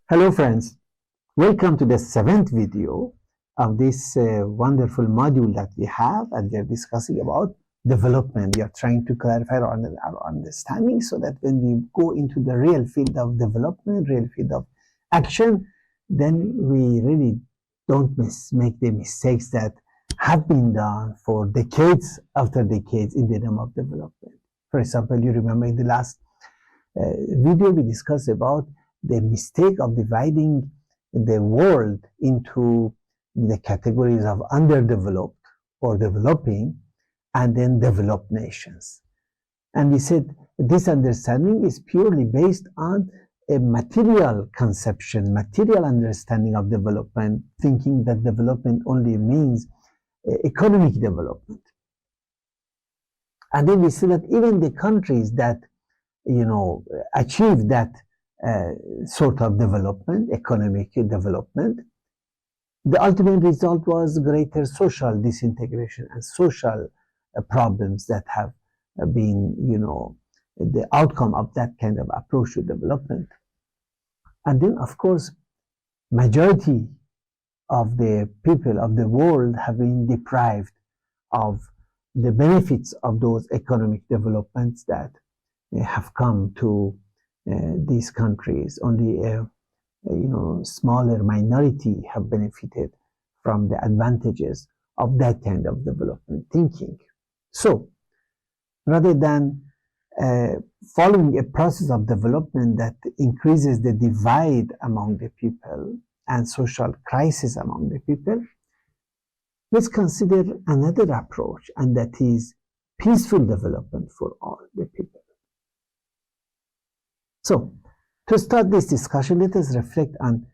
Hello friends, welcome to the seventh video of this wonderful module that we have, and we are discussing about development. We are trying to clarify our understanding so that when we go into the real field of development, real field of action, then we really don't make the mistakes that have been done for decades after decades in the name of development. For example, you remember in the last video we discussed about the mistake of dividing the world into the categories of underdeveloped or developing and then developed nations. And we said this understanding is purely based on a material conception, material understanding of development, thinking that development only means economic development. And then we see that even the countries that achieve that sort of development, economic development, the ultimate result was greater social disintegration and social problems that have been, the outcome of that kind of approach to development. And then, of course, majority of the people of the world have been deprived of the benefits of those economic developments that have come to these countries. Only a smaller minority have benefited from the advantages of that kind of development thinking. So rather than following a process of development that increases the divide among the people and social crisis among the people, let's consider another approach, and that is peaceful development for all the people. So, to start this discussion, let us reflect on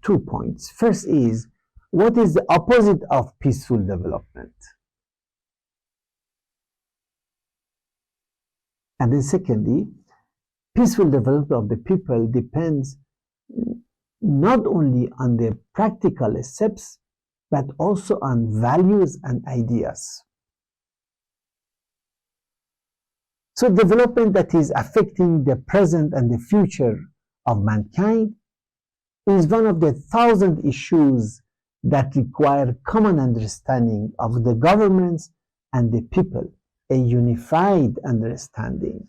2 points. First is, what is the opposite of peaceful development? And then secondly, peaceful development of the people depends not only on the practical steps, but also on values and ideas. So development that is affecting the present and the future of mankind is one of the 1,000 issues that require common understanding of the governments and the people, a unified understanding.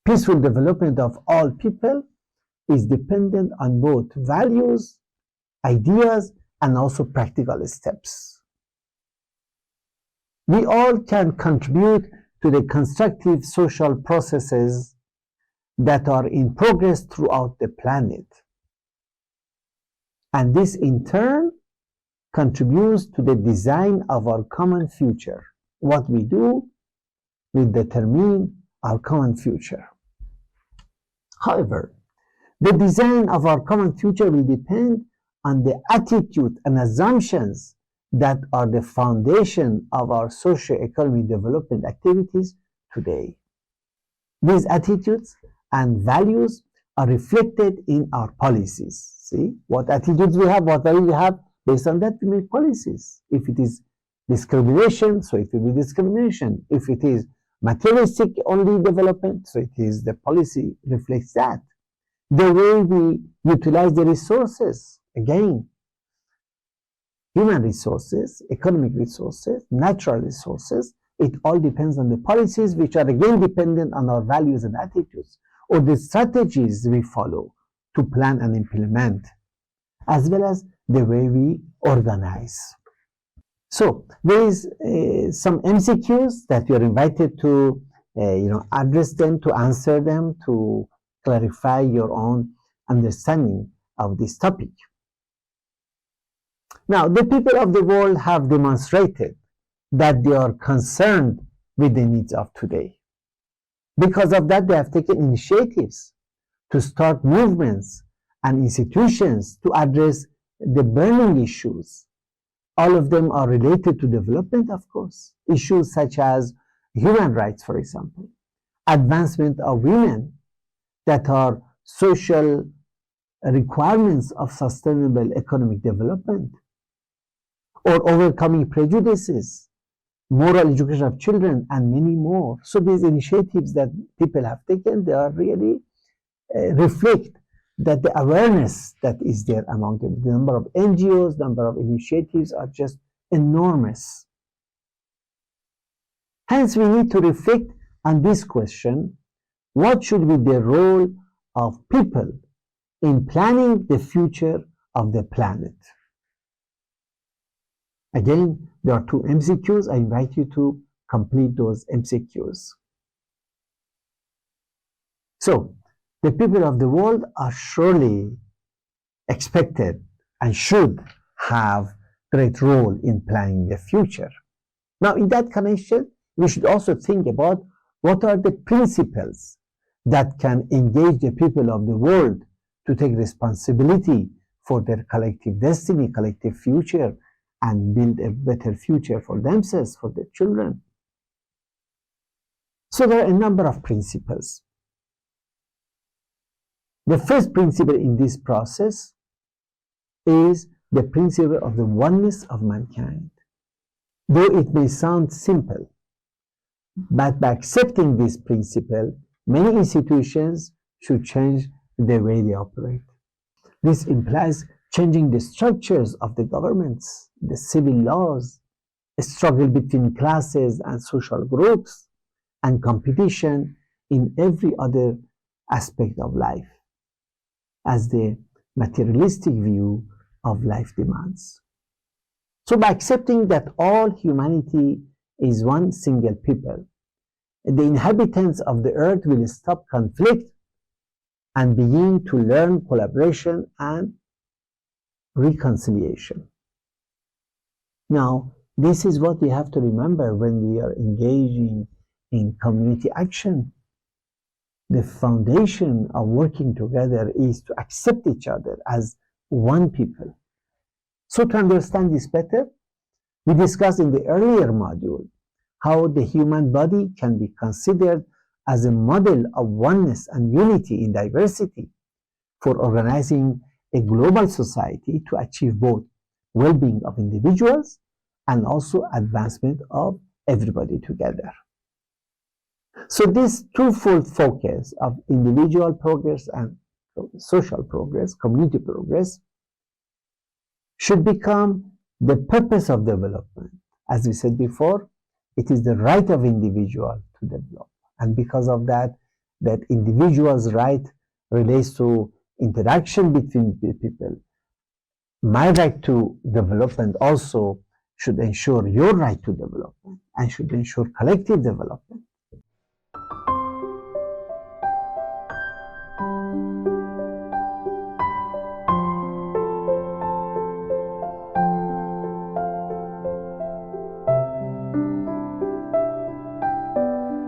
Peaceful development of all people is dependent on both values, ideas, and also practical steps. We all can contribute to the constructive social processes that are in progress throughout the planet. And this in turn contributes to the design of our common future. What we do will determine our common future. However, the design of our common future will depend on the attitude and assumptions that are the foundation of our socio-economic development activities today. These attitudes and values are reflected in our policies. See, what attitudes we have, what values we have, based on that we make policies. If it is discrimination, so it will be discrimination. If it is materialistic only development, so it is the policy reflects that. The way we utilize the resources, again, human resources, economic resources, natural resources, it all depends on the policies, which are again dependent on our values and attitudes, or the strategies we follow to plan and implement, as well as the way we organize. So there is some MCQs that you are invited to address them, to answer them, to clarify your own understanding of this topic. Now, the people of the world have demonstrated that they are concerned with the needs of today. Because of that, they have taken initiatives to start movements and institutions to address the burning issues. All of them are related to development, of course. Issues such as human rights, for example, advancement of women that are social requirements of sustainable economic development, or overcoming prejudices, moral education of children, and many more. So these initiatives that people have taken, they are really reflect that the awareness that is there among them, the number of NGOs, number of initiatives are just enormous. Hence, we need to reflect on this question: what should be the role of people in planning the future of the planet? Again, there are 2 MCQs. I invite you to complete those MCQs. So, the people of the world are surely expected and should have great role in planning the future. Now, in that connection, we should also think about what are the principles that can engage the people of the world to take responsibility for their collective destiny, collective future, and build a better future for themselves, for their children. So there are a number of principles. The first principle in this process is the principle of the oneness of mankind. Though it may sound simple, but by accepting this principle, many institutions should change the way they operate. This implies changing the structures of the governments, the civil laws, a struggle between classes and social groups, and competition in every other aspect of life, as the materialistic view of life demands. So by accepting that all humanity is one single people, the inhabitants of the earth will stop conflict and begin to learn collaboration and reconciliation. Now, this is what we have to remember when we are engaging in community action. The foundation of working together is to accept each other as one people. So to understand this better, we discussed in the earlier module how the human body can be considered as a model of oneness and unity in diversity for organizing a global society to achieve both well-being of individuals and also advancement of everybody together. So this twofold focus of individual progress and social progress, community progress, should become the purpose of development. As we said before, it is the right of individual to develop. And because of that, that individual's right relates to interaction between people. My right to development also should ensure your right to development and should ensure collective development.